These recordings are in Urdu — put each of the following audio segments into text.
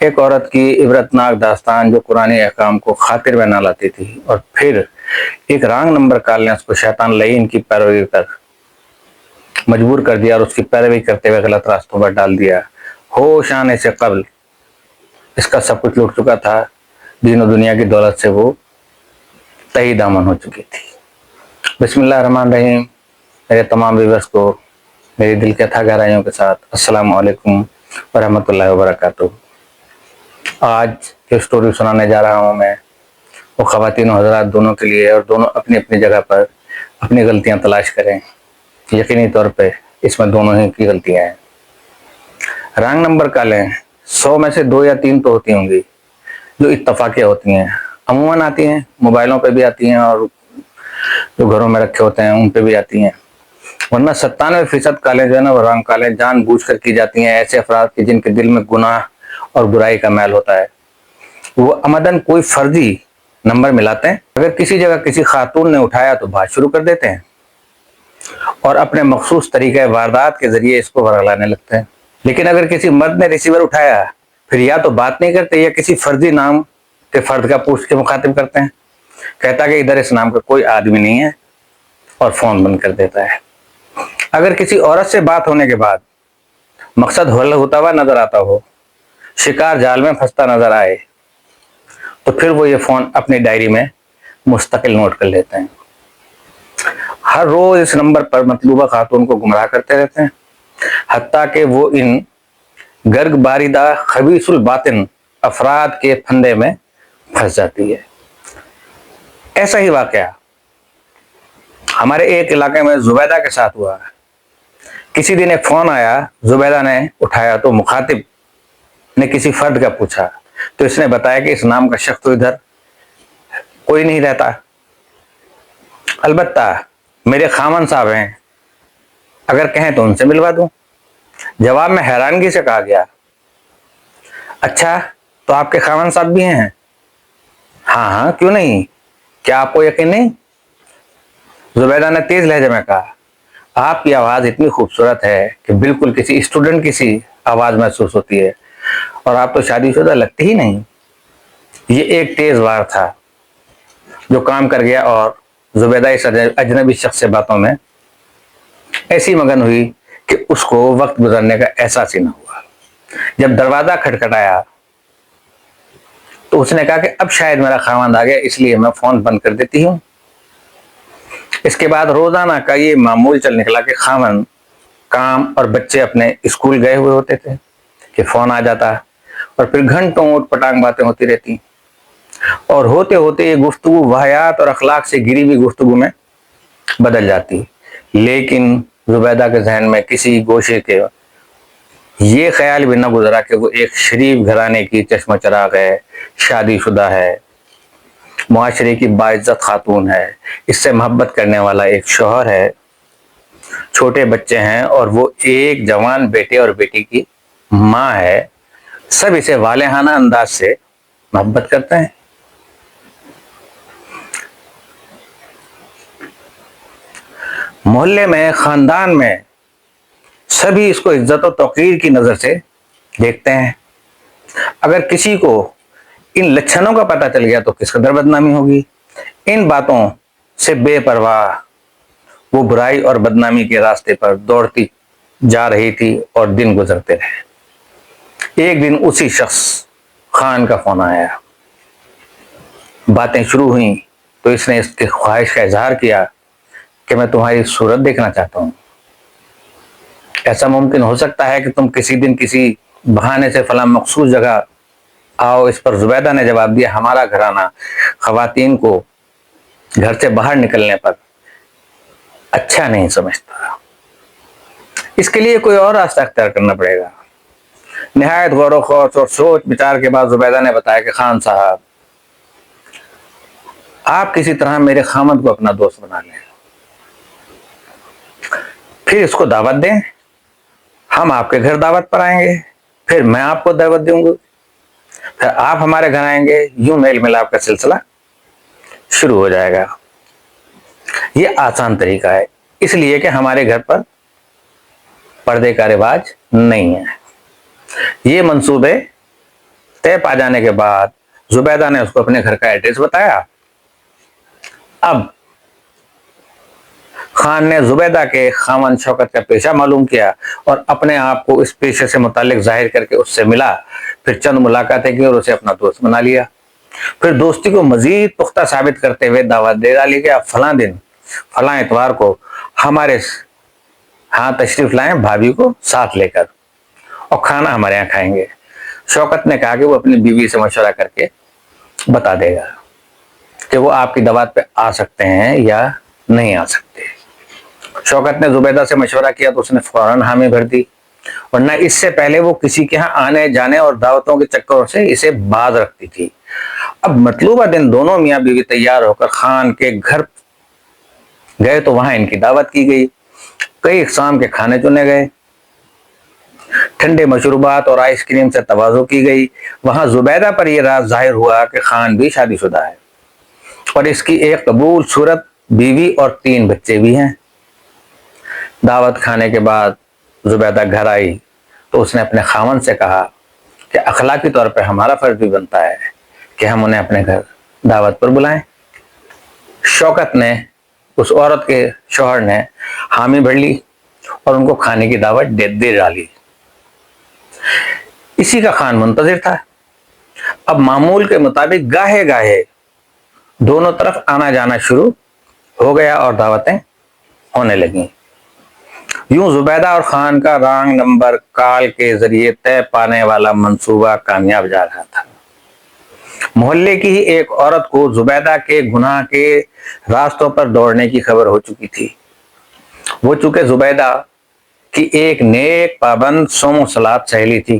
ایک عورت کی عبرتناک داستان جو قرآن احکام کو خاطر میں نہ لاتی تھی اور پھر ایک رانگ نمبر کال نے اس کو شیطان لعین کی پیروی پر مجبور کر دیا اور اس کی پیروی کرتے ہوئے غلط راستوں پر ڈال دیا۔ ہوش آنے سے قبل اس کا سب کچھ لوٹ چکا تھا، دین و دنیا کی دولت سے وہ تہی دامن ہو چکی تھی۔ بسم اللہ الرحمن الرحیم۔ میرے تمام ویورز کو میری دل کے تھا گہرائیوں کے ساتھ السلام علیکم ورحمۃ اللہ وبرکاتہ۔ آج جو سٹوری سنانے جا رہا ہوں میں، وہ خواتین و حضرات دونوں کے لیے، اور دونوں اپنی اپنی جگہ پر اپنی غلطیاں تلاش کریں۔ یقینی طور پہ اس میں دونوں ہی کی غلطیاں ہیں۔ رانگ نمبر کالیں 100 میں سے 2 یا 3 تو ہوتی ہوں گی جو اتفاقیہ ہوتی ہیں، عموماً آتی ہیں، موبائلوں پہ بھی آتی ہیں اور جو گھروں میں رکھے ہوتے ہیں ان پہ بھی آتی ہیں، ورنہ 97% کالیں جو ہے نا وہ رانگ کالیں جان بوجھ کر کی جاتی ہیں ایسے افراد کی جن کے دل میں گناہ اور برائی کا میل ہوتا ہے۔ وہ عمدن کوئی فرضی نمبر ملاتے ہیں، اگر کسی جگہ کسی خاتون نے اٹھایا تو بات شروع کر دیتے ہیں اور اپنے مخصوص طریقہ واردات کے ذریعے اس کو ورگلانے لگتے ہیں۔ لیکن اگر کسی مرد نے ریسیور اٹھایا پھر یا تو بات نہیں کرتے یا کسی فرضی نام کے فرد کا پوچھ کے مخاطب کرتے ہیں، کہتا کہ ادھر اس نام کا کوئی آدمی نہیں ہے اور فون بند کر دیتا ہے۔ اگر کسی عورت سے بات ہونے کے بعد مقصد حل ہوتا ہوا نظر آتا ہو، شکار جال میں پھنستا نظر آئے، تو پھر وہ یہ فون اپنی ڈائری میں مستقل نوٹ کر لیتے ہیں۔ ہر روز اس نمبر پر مطلوبہ خاتون کو گمراہ کرتے رہتے ہیں، حتیٰ کہ وہ ان گرگ باریدہ خبیث الباطن افراد کے پھندے میں پھنس جاتی ہے۔ ایسا ہی واقعہ ہمارے ایک علاقے میں زبیدہ کے ساتھ ہوا۔ کسی دن ایک فون آیا، زبیدہ نے اٹھایا تو مخاطب نے کسی فرد کا پوچھا تو اس نے بتایا کہ اس نام کا شخص تو ادھر کوئی نہیں رہتا، البتہ میرے خامن صاحب ہیں، اگر کہیں تو ان سے ملوا دوں۔ جواب میں حیرانگی سے کہا گیا، اچھا تو آپ کے خامن صاحب بھی ہیں؟ ہاں ہاں کیوں نہیں، کیا آپ کو یقین نہیں؟ زبیدہ نے تیز لہجے میں کہا، آپ کی آواز اتنی خوبصورت ہے کہ بالکل کسی اسٹوڈنٹ کی سی آواز محسوس ہوتی ہے، اور آپ تو شادی شدہ لگتے ہی نہیں۔ یہ ایک تیز وار تھا جو کام کر گیا اور زبیدہ اس اجنبی شخص سے باتوں میں ایسی مگن ہوئی کہ اس کو وقت گزرنے کا احساس ہی نہ ہوا۔ جب دروازہ کھٹکھٹایا تو اس نے کہا کہ اب شاید میرا خاوند آ گیا، اس لیے میں فون بند کر دیتی ہوں۔ اس کے بعد روزانہ کا یہ معمول چل نکلا کہ خاوند کام اور بچے اپنے اسکول گئے ہوئے ہوتے تھے کہ فون آ جاتا اور پھر گھنٹوں اوٹ پٹانگ باتیں ہوتی رہتی، اور ہوتے ہوتے یہ گفتگو واہیات اور اخلاق سے گری ہوئی گفتگو میں بدل جاتی۔ لیکن زبیدہ کے ذہن میں کسی گوشے کے یہ خیال بھی نہ گزرا کہ وہ ایک شریف گھرانے کی چشم چراغ ہے، شادی شدہ ہے، معاشرے کی باعزت خاتون ہے، اس سے محبت کرنے والا ایک شوہر ہے، چھوٹے بچے ہیں اور وہ ایک جوان بیٹے اور بیٹی کی ماں ہے، سب اسے والہانہ انداز سے محبت کرتے ہیں۔ محلے میں، خاندان میں سبھی اس کو عزت و توقیر کی نظر سے دیکھتے ہیں۔ اگر کسی کو ان لچھنوں کا پتہ چل گیا تو کس قدر بدنامی ہوگی۔ ان باتوں سے بے پرواہ وہ برائی اور بدنامی کے راستے پر دوڑتی جا رہی تھی اور دن گزرتے رہے۔ ایک دن اسی شخص خان کا فون آیا، باتیں شروع ہوئیں تو اس نے اس کی خواہش کا اظہار کیا کہ میں تمہاری صورت دیکھنا چاہتا ہوں، ایسا ممکن ہو سکتا ہے کہ تم کسی دن کسی بہانے سے فلاں مخصوص جگہ آؤ۔ اس پر زبیدہ نے جواب دیا، ہمارا گھرانہ خواتین کو گھر سے باہر نکلنے پر اچھا نہیں سمجھتا، اس کے لیے کوئی اور راستہ اختیار کرنا پڑے گا۔ نہایت غور و خوض اور سوچ بچار کے بعد زبیدہ نے بتایا کہ خان صاحب، آپ کسی طرح میرے خامد کو اپنا دوست بنا لیں، پھر اس کو دعوت دیں، ہم آپ کے گھر دعوت پر آئیں گے، پھر میں آپ کو دعوت دوں گی، پھر آپ ہمارے گھر آئیں گے، یوں میل ملاپ کا سلسلہ شروع ہو جائے گا۔ یہ آسان طریقہ ہے، اس لیے کہ ہمارے گھر پر پردے کا رواج نہیں ہے۔ یہ منصوبے طے پا جانے کے بعد زبیدہ نے اس کو اپنے گھر کا ایڈریس بتایا۔ اب خان نے زبیدہ کے خاوند شوکت کا پیشہ معلوم کیا اور اپنے آپ کو اس پیشے سے متعلق ظاہر کر کے اس سے ملا، پھر چند ملاقاتیں کی اور اسے اپنا دوست بنا لیا۔ پھر دوستی کو مزید پختہ ثابت کرتے ہوئے دعوت دے ڈالی کہ آپ فلاں دن فلاں اتوار کو ہمارے ہاں تشریف لائیں، بھابھی کو ساتھ لے کر، اور کھانا ہمارے یہاں کھائیں گے۔ شوکت نے کہا کہ وہ اپنی بیوی سے مشورہ کر کے بتا دے گا کہ وہ آپ کی دعوت پہ آ سکتے ہیں یا نہیں آ سکتے۔ شوکت نے زبیدہ سے مشورہ کیا تو اس نے فوراً حامی بھر دی، ورنہ اس سے پہلے وہ کسی کے ہاں آنے جانے اور دعوتوں کے چکروں سے اسے باز رکھتی تھی۔ اب مطلوبہ دن دونوں میاں بیوی تیار ہو کر خان کے گھر گئے تو وہاں ان کی دعوت کی گئی، کئی اقسام کے کھانے چنے گئے، ٹھنڈے مشروبات اور آئس کریم سے تواضع کی گئی۔ وہاں زبیدہ پر یہ راز ظاہر ہوا کہ خان بھی شادی شدہ ہے اور اس کی ایک قبول صورت بیوی اور 3 بچے بھی ہیں۔ دعوت کھانے کے بعد زبیدہ گھر آئی تو اس نے اپنے خاوند سے کہا کہ اخلاقی طور پہ ہمارا فرض بھی بنتا ہے کہ ہم انہیں اپنے گھر دعوت پر بلائیں۔ شوکت نے، اس عورت کے شوہر نے حامی بھر لی اور ان کو کھانے کی دعوت دے ڈالی۔ اسی کا خان منتظر تھا۔ اب معمول کے مطابق گاہے گاہے دونوں طرف آنا جانا شروع ہو گیا اور دعوتیں ہونے لگیں۔ یوں زبیدہ اور خان کا رانگ نمبر کال کے ذریعے طے پانے والا منصوبہ کامیاب جا رہا تھا۔ محلے کی ہی ایک عورت کو زبیدہ کے گناہ کے راستوں پر دوڑنے کی خبر ہو چکی تھی۔ وہ چونکہ زبیدہ کی ایک نیک پابند صوم و صلات سہیلی تھی،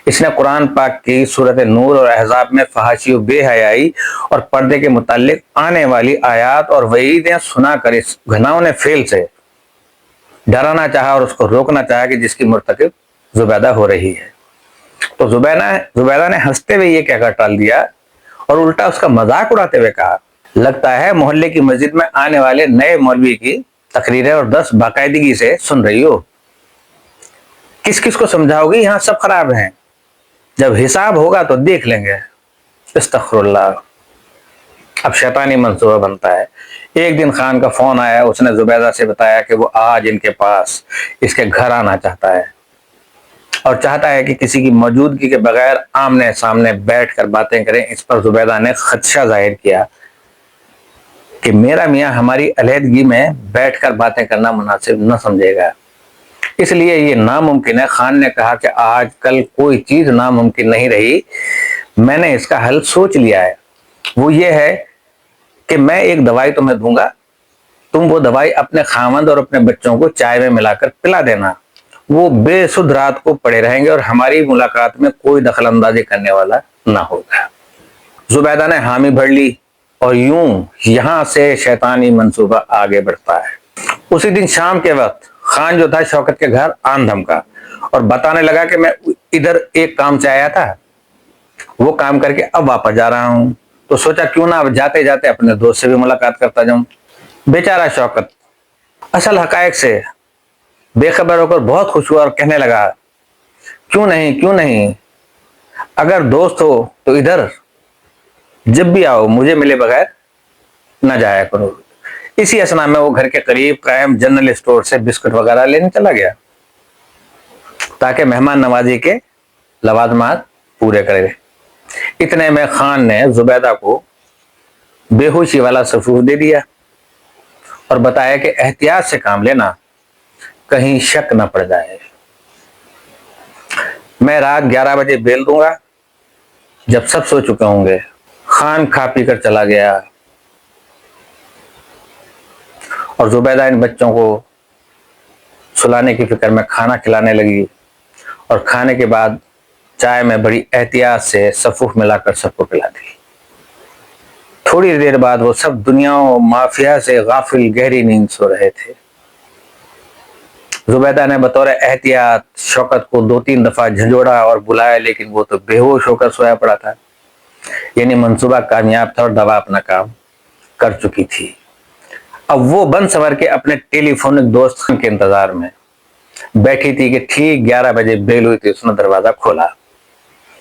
اس نے قرآن پاک کی سورۃ نور اور احزاب میں فحاشی و بے حیائی اور پردے کے متعلق آنے والی آیات اور وعیدیں سنا کر اس گھناؤنے فعل سے ڈرانا چاہا اور اس کو روکنا چاہا کہ جس کی مرتکب زبیدہ ہو رہی ہے۔ تو زبیدہ نے ہنستے ہوئے یہ کہہ کر ٹال دیا اور الٹا اس کا مذاق اڑاتے ہوئے کہا، لگتا ہے محلے کی مسجد میں آنے والے نئے مولوی کی تقریریں اور درس باقاعدگی سے سن رہی ہو۔ کس کس کو سمجھاؤ گی؟ یہاں سب خراب ہیں، جب حساب ہوگا تو دیکھ لیں گے۔ استغفر اللہ۔ اب شیطانی منصوبہ بنتا ہے۔ ایک دن خان کا فون آیا، اس نے زبیدہ سے بتایا کہ وہ آج ان کے پاس اس کے گھر آنا چاہتا ہے اور چاہتا ہے کہ کسی کی موجودگی کے بغیر آمنے سامنے بیٹھ کر باتیں کریں۔ اس پر زبیدہ نے خدشہ ظاہر کیا کہ میرا میاں ہماری علیحدگی میں بیٹھ کر باتیں کرنا مناسب نہ سمجھے گا، اس لیے یہ ناممکن ہے۔ خان نے کہا کہ آج کل کوئی چیز ناممکن نہیں رہی، میں نے اس کا حل سوچ لیا ہے۔ وہ یہ ہے کہ میں ایک دوائی تمہیں دوں گا، تم وہ دوائی اپنے خاوند اور اپنے بچوں کو چائے میں ملا کر پلا دینا، وہ بے سدھ رات کو پڑے رہیں گے اور ہماری ملاقات میں کوئی دخل اندازی کرنے والا نہ ہوگا۔ زبیدہ نے حامی بھر لی اور یوں یہاں سے شیطانی منصوبہ آگے بڑھتا ہے۔ اسی دن شام کے وقت خان جو تھا شوکت کے گھر آن دھمکا اور بتانے لگا کہ میں ادھر ایک کام سے آیا تھا، وہ کام کر کے اب واپس جا رہا ہوں، تو سوچا کیوں نہ اب جاتے جاتے اپنے دوست سے بھی ملاقات کرتا جاؤں۔ بیچارہ شوکت اصل حقائق سے بے خبر ہو کر بہت خوش ہوا اور کہنے لگا، کیوں نہیں، اگر دوست ہو تو ادھر جب بھی آؤ مجھے ملے بغیر نہ جایا کرو۔ اسی اثنا میں وہ گھر کے قریب قائم جنرل اسٹور سے بسکٹ وغیرہ لینے چلا گیا تاکہ مہمان نوازی کے لوازمات پورے کرے۔ اتنے میں خان نے زبیدہ کو بے ہوشی والا سفور دے دیا اور بتایا کہ احتیاط سے کام لینا، کہیں شک نہ پڑ جائے۔ میں رات 11 بجے بیل دوں گا جب سب سو چکے ہوں گے۔ خان کھا پی کر چلا گیا اور زبیدہ ان بچوں کو سلانے کی فکر میں کھانا کھلانے لگی اور کھانے کے بعد چائے میں بڑی احتیاط سے صفوف ملا کر سب کو پلا دی۔ تھوڑی دیر بعد وہ سب دنیا و مافیا سے غافل گہری نیند سو رہے تھے۔ زبیدہ نے بطور احتیاط شوکت کو 2-3 دفعہ جھنجھوڑا اور بلایا، لیکن وہ تو بے ہوش ہو کر سویا پڑا تھا۔ یعنی منصوبہ کامیاب تھا اور دوا اپنا کام کر چکی تھی۔ اب وہ بن سنور کے اپنے ٹیلی فونک دوست کے انتظار میں بیٹھی تھی کہ ٹھیک 11 بجے بیل ہوئی تھی۔ اس نے دروازہ کھولا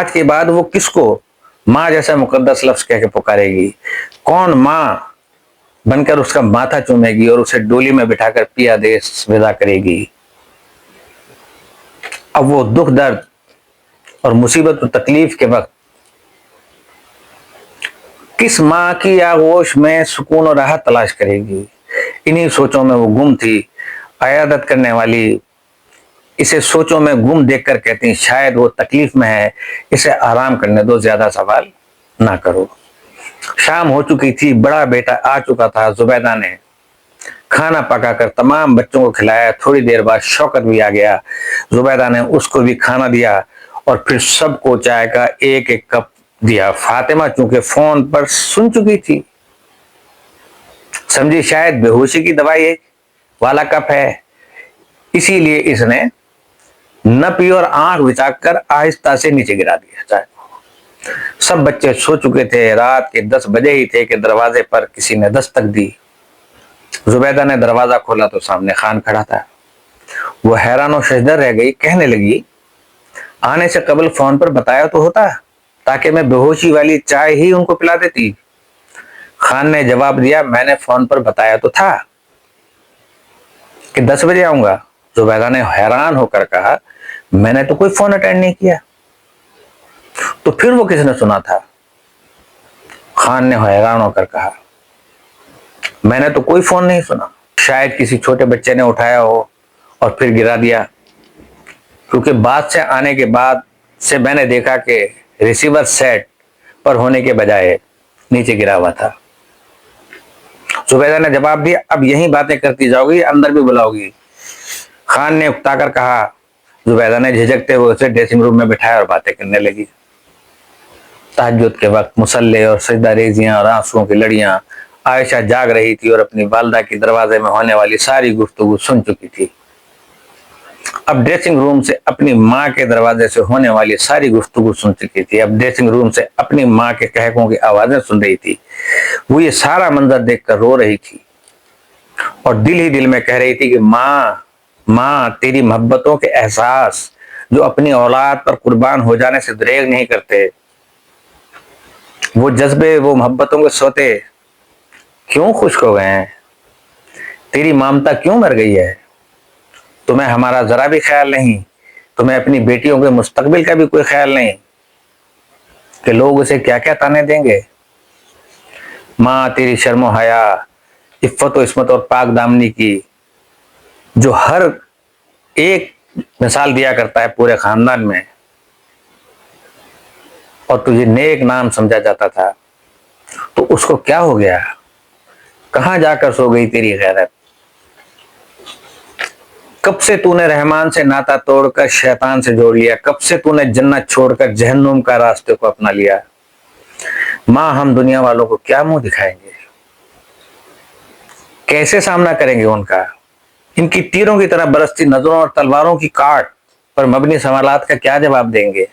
آج کے بعد وہ کس کو ماں جیسا مقدس لفظ کہہ کے پکارے گی؟ کون ماں بن کر اس کا ماتھا چومے گی اور اسے ڈولی میں بٹھا کر پیا دیش ودا کرے گی؟ اب وہ دکھ درد اور مصیبت اور تکلیف کے وقت کس ماں کی آغوش میں سکون اور راحت تلاش کرے گی؟ انہی سوچوں میں وہ گم تھی۔ عیادت کرنے والی اسے سوچوں میں گم دیکھ کر کہتی ہیں شاید وہ تکلیف میں ہے، اسے آرام کرنے دو، زیادہ سوال نہ کرو۔ شام ہو چکی تھی، بڑا بیٹا آ چکا تھا۔ زبیدہ نے کھانا پکا کر تمام بچوں کو کھلایا۔ تھوڑی دیر بعد شوکت بھی آ گیا۔ زبیدہ نے اس کو بھی کھانا دیا اور پھر سب کو چائے کا ایک ایک کپ دیا۔ فاطمہ چونکہ فون پر سن چکی تھی، سمجھی شاید بے ہوشی کی دوائی والا کپ ہے، اسی لیے اس نے نہ پی اور آنکھ بچا کر آہستہ سے نیچے گرا دیا چائے کو۔ سب بچے سو چکے تھے۔ رات کے 10 بجے ہی تھے کہ دروازے پر کسی نے دستک دی۔ زبیدہ نے دروازہ کھولا تو سامنے خان کھڑا تھا۔ وہ حیران و ششدر رہ گئی، کہنے لگی آنے سے قبل فون پر بتایا تو ہوتا تاکہ میں بے ہوشی والی چائے ہی ان کو پلا دیتی۔ خان نے جواب دیا میں نے فون پر بتایا تو تھا کہ 10 بجے آؤں گا۔ زبیدہ نے حیران ہو کر کہا میں نے تو کوئی فون اٹینڈ نہیں کیا، تو پھر وہ کس نے سنا تھا؟ خان نے حیران ہو کر کہا میں نے تو کوئی فون نہیں سنا، شاید کسی چھوٹے بچے نے اٹھایا ہو اور پھر گرا دیا، کیونکہ بات سے آنے کے بعد سے میں نے دیکھا کہ ریسیور سیٹ پر ہونے کے بجائے نیچے گرا ہوا تھا۔ زبیدہ نے جواب دیا اب یہی باتیں کرتی جاؤ گی، اندر بھی بلاؤ گی؟ خان نے اکتا کر کہا۔ زبیدہ نے جھجکتے ہوئے اسے ڈریسنگ روم میں بٹھایا اور باتیں کرنے لگی۔ تہجد کے وقت مصلے اور سجدہ ریزیاں اور آنسوؤں کی لڑیاں۔ عائشہ جاگ رہی تھی اور اپنی والدہ کی دروازے میں ہونے والی ساری گفتگو سن چکی تھی۔ اب ڈریسنگ روم سے اپنی ماں کے دروازے سے ہونے والی ساری گفتگو سن چکی تھی۔ اب ڈریسنگ روم سے اپنی ماں کے قہقوں کی آوازیں سن رہی تھی۔ وہ یہ سارا منظر دیکھ کر رو رہی تھی اور دل ہی دل میں کہہ رہی تھی کہ ماں ماں تیری محبتوں کے احساس جو اپنی اولاد پر قربان ہو جانے سے دریغ نہیں کرتے، وہ جذبے وہ محبتوں کے سوتے کیوں خشک ہو گئے ہیں؟ تیری مامتا کیوں مر گئی ہے؟ تمہیں ہمارا ذرا بھی خیال نہیں؟ تمہیں اپنی بیٹیوں کے مستقبل کا بھی کوئی خیال نہیں کہ لوگ اسے کیا کیا تانے دیں گے؟ ماں تیری شرم و حیا، عفت و عصمت اور پاک دامنی کی جو ہر ایک مثال دیا کرتا ہے پورے خاندان میں، اور تجھے نیک نام سمجھا جاتا تھا، تو اس کو کیا ہو گیا؟ کہاں جا کر سو گئی تیری غیرت؟ کب سے تو نے رحمان سے ناتا توڑ کر شیطان سے جوڑ لیا؟ کب سے تو نے جنت چھوڑ کر جہنم کا راستے کو اپنا لیا؟ ماں ہم دنیا والوں کو کیا منہ دکھائیں گے؟ کیسے سامنا کریں گے ان کا؟ ان کی تیروں کی طرح برستی نظروں اور تلواروں کی کاٹ پر مبنی سوالات کا کیا جواب دیں گے؟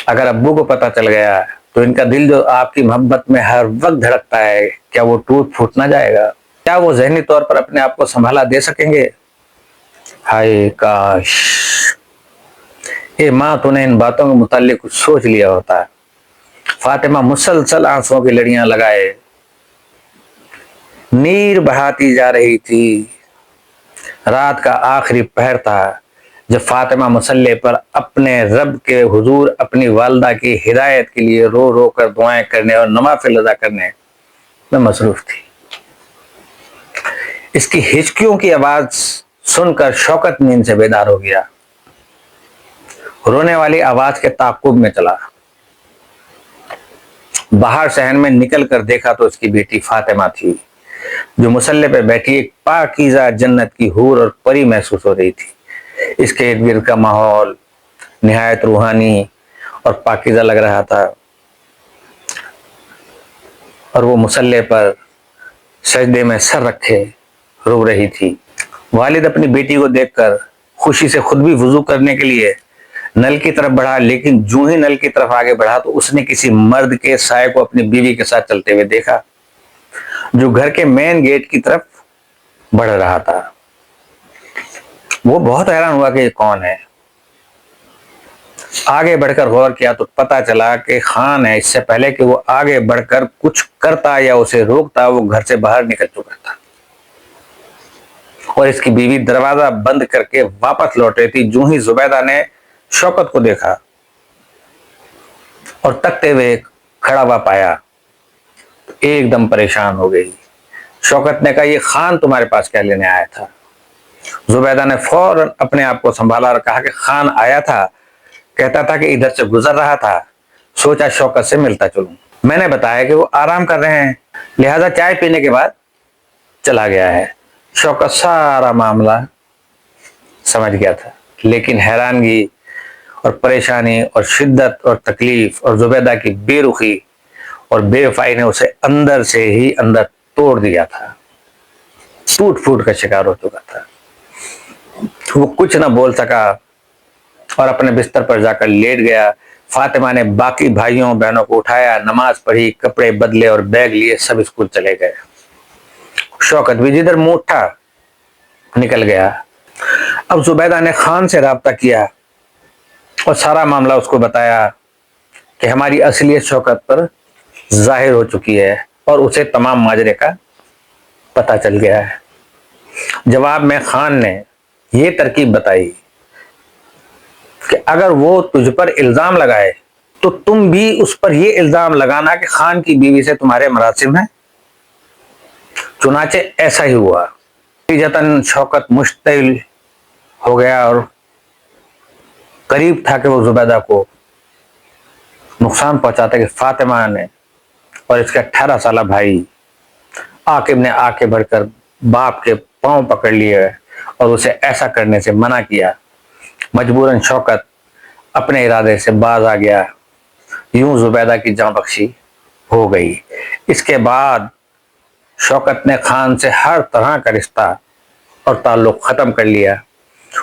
اگر ابو کو پتہ چل گیا تو ان کا دل جو آپ کی محبت میں ہر وقت دھڑکتا ہے، کیا وہ ٹوٹ پھوٹ نہ جائے گا؟ کیا وہ ذہنی طور پر اپنے آپ کو سنبھالا دے سکیں گے؟ ہائے کاش اے ماں تو نے ان باتوں کے متعلق کچھ سوچ لیا ہوتا۔ فاطمہ مسلسل آنسوؤں کی لڑیاں لگائے نیر بہاتی جا رہی تھی۔ رات کا آخری پہر تھا جب فاطمہ مصلی پر اپنے رب کے حضور اپنی والدہ کی ہدایت کے لیے رو رو کر دعائیں کرنے اور نوافل ادا کرنے میں مصروف تھی۔ اس کی ہچکیوں کی آواز سن کر شوکت نیند سے بیدار ہو گیا۔ رونے والی آواز کے تعاقب میں چلا۔ باہر صحن میں نکل کر دیکھا تو اس کی بیٹی فاطمہ تھی جو مصلی پہ بیٹھی ایک پاکیزہ جنت کی حور اور پری محسوس ہو رہی تھی۔ اس کے ارد گرد کا ماحول نہایت روحانی اور پاکیزہ لگ رہا تھا اور وہ مصلی پر سجدے میں سر رکھے رو رہی تھی۔ والد اپنی بیٹی کو دیکھ کر خوشی سے خود بھی وضو کرنے کے لیے نل کی طرف بڑھا، لیکن جو ہی نل کی طرف آگے بڑھا تو اس نے کسی مرد کے سائے کو اپنی بیوی کے ساتھ چلتے ہوئے دیکھا جو گھر کے مین گیٹ کی طرف بڑھ رہا تھا۔ وہ بہت حیران ہوا کہ یہ کون ہے۔ آگے بڑھ کر غور کیا تو پتا چلا کہ خان ہے، اس سے پہلے کہ وہ آگے بڑھ کر کچھ کرتا یا اسے روکتا، وہ گھر سے باہر نکل چکا تھا، اور اس کی بیوی دروازہ بند کر کے واپس لوٹ رہی تھی۔ جو ہی زبیدہ نے شوکت کو دیکھا اور تکتے ہوئے کھڑا ہوا پایا، ایک دم پریشان ہو گئی۔ شوکت نے کہا یہ خان تمہارے پاس کیا لینے آیا تھا؟ زبیدہ نے فوراً اپنے آپ کو سنبھالا اور کہا کہ خان آیا تھا، کہتا تھا کہ ادھر سے گزر رہا تھا، سوچا شوکت سے ملتا چلوں۔ میں نے بتایا کہ وہ آرام کر رہے ہیں، لہذا چائے پینے کے بعد چلا گیا ہے۔ شوکت سارا معاملہ سمجھ گیا تھا، لیکن حیرانگی اور پریشانی اور شدت اور تکلیف اور زبیدہ کی بے رخی اور بے وفائی نے اسے اندر سے ہی اندر توڑ دیا تھا، ٹوٹ پھوٹ کا شکار ہو چکا تھا۔ وہ کچھ نہ بول سکا اور اپنے بستر پر جا کر لیٹ گیا۔ فاطمہ نے باقی بھائیوں بہنوں کو اٹھایا، نماز پڑھی، کپڑے بدلے اور بیگ لیے سب اسکول چلے گئے۔ شوکت بھی جدھر منہ اٹھا نکل گیا۔ اب زبیدہ نے خان سے رابطہ کیا اور سارا معاملہ اس کو بتایا کہ ہماری اصلیت شوکت پر ظاہر ہو چکی ہے اور اسے تمام ماجرے کا پتہ چل گیا ہے۔ جواب میں خان نے یہ ترکیب بتائی کہ اگر وہ تجھ پر الزام لگائے تو تم بھی اس پر یہ الزام لگانا کہ خان کی بیوی سے تمہارے مراسم ہیں۔ چنانچہ ایسا ہی ہوا۔ نتیجتاً شوکت مشتعل ہو گیا اور قریب تھا کہ وہ زبیدہ کو نقصان پہنچاتا کہ فاطمہ نے اور اس کے 18 سالہ بھائی عاقب نے آ کے بڑھ کر باپ کے پاؤں پکڑ لیے اور اسے ایسا کرنے سے منع کیا۔ مجبوراً شوکت اپنے ارادے سے باز آ گیا۔ یوں زبیدہ کی جاں بخشی ہو گئی۔ اس کے بعد شوکت نے خان سے ہر طرح کا رشتہ اور تعلق ختم کر لیا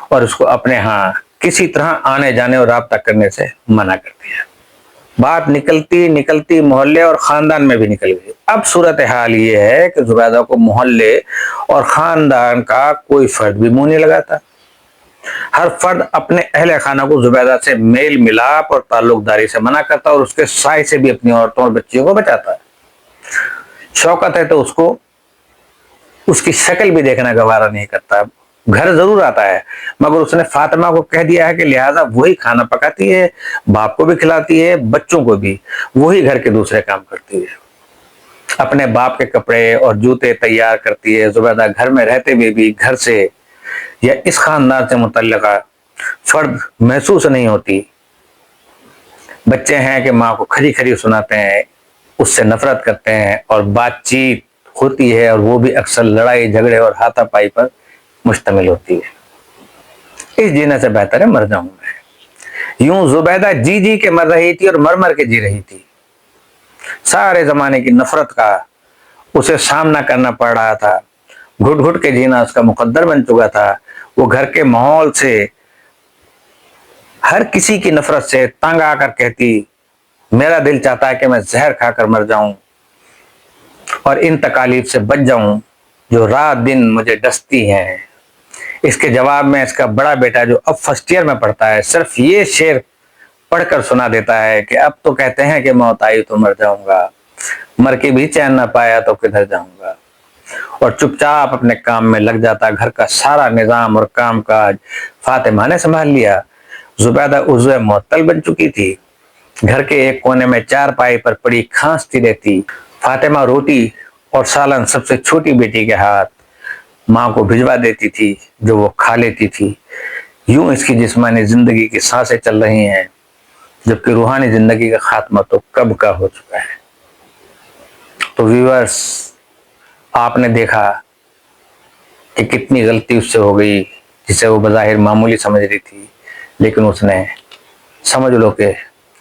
اور اس کو اپنے ہاں کسی طرح آنے جانے اور رابطہ کرنے سے منع کر دیا۔ بات نکلتی نکلتی محلے اور خاندان میں بھی نکل گئی۔ اب صورتحال یہ ہے کہ زبیدہ کو محلے اور خاندان کا کوئی فرد بھی منہ نہیں لگاتا۔ ہر فرد اپنے اہل خانہ کو زبیدہ سے میل ملاپ اور تعلق داری سے منع کرتا اور اس کے سائے سے بھی اپنی عورتوں اور بچیوں کو بچاتا ہے۔ شوکت ہے تو اس کو اس کی شکل بھی دیکھنا گوارا نہیں کرتا، گھر ضرور آتا ہے، مگر اس نے فاطمہ کو کہہ دیا ہے کہ لہٰذا وہی کھانا پکاتی ہے، باپ کو بھی کھلاتی ہے، بچوں کو بھی، وہی گھر کے دوسرے کام کرتی ہے، اپنے باپ کے کپڑے اور جوتے تیار کرتی ہے۔ زبیدہ گھر میں رہتے ہوئے بھی گھر سے یا اس خاندان سے متعلقہ فرد محسوس نہیں ہوتی۔ بچے ہیں کہ ماں کو کھری کھری سناتے ہیں، اس سے نفرت کرتے ہیں اور بات چیت ہوتی ہے اور وہ بھی اکثر لڑائی جھگڑے اور ہاتھا پائی پر مشتمل ہوتی ہے۔ اس جینے سے بہتر ہے مر جاؤں میں۔ یوں زبیدہ جی جی کے مر رہی تھی اور مر مر کے جی رہی تھی۔ سارے زمانے کی نفرت کا اسے سامنا کرنا پڑ رہا تھا، گھٹ گھٹ کے جینا اس کا مقدر بن چکا تھا۔ وہ گھر کے ماحول سے، ہر کسی کی نفرت سے تنگ آ کر کہتی میرا دل چاہتا ہے کہ میں زہر کھا کر مر جاؤں اور ان تکالیف سے بچ جاؤں جو رات دن مجھے ڈستی ہیں۔ اس کے جواب میں اس کا بڑا بیٹا جو اب فرسٹ ایئر میں پڑھتا ہے صرف یہ شعر پڑھ کر سنا دیتا ہے کہ اب تو کہتے ہیں کہ موت آئی تو مر جاؤں گا، مر کے بھی چین نہ پایا تو کدھر جاؤں گا، اور چپ چاپ اپنے کام میں لگ جاتا۔ گھر کا سارا نظام اور کام کاج فاطمہ نے سنبھال لیا۔ زبیدہ عضو معطل بن چکی تھی، گھر کے ایک کونے میں چارپائی پر پڑی کھانستی رہتی۔ فاطمہ روٹی اور سالن سب سے چھوٹی بیٹی کے ہاتھ ماں کو بھجوا دیتی تھی جو وہ کھا لیتی تھی۔ یوں اس کی جسمانی زندگی کی سانسیں چل رہی ہیں، جبکہ روحانی زندگی کا خاتمہ تو کب کا ہو چکا ہے۔ تو ویورز، آپ نے دیکھا کہ کتنی غلطی اس سے ہو گئی، جسے وہ بظاہر معمولی سمجھ رہی تھی، لیکن اس نے سمجھ لو کہ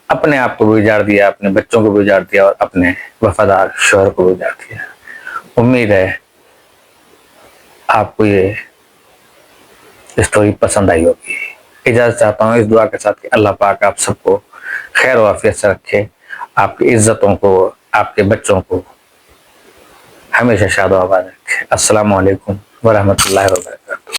اپنے آپ کو بھی اجاڑ دیا، اپنے بچوں کو بھی اجاڑ دیا اور اپنے وفادار شوہر کو بھی اجاڑ دیا۔ امید ہے آپ کو یہ اسٹوری پسند آئی ہوگی۔ اجازت چاہتا ہوں اس دعا کے ساتھ کہ اللہ پاک آپ سب کو خیر و عافیت سے رکھے، آپ کی عزتوں کو، آپ کے بچوں کو ہمیشہ شاد و آباد رکھے۔ السلام علیکم ورحمۃ اللہ وبرکاتہ۔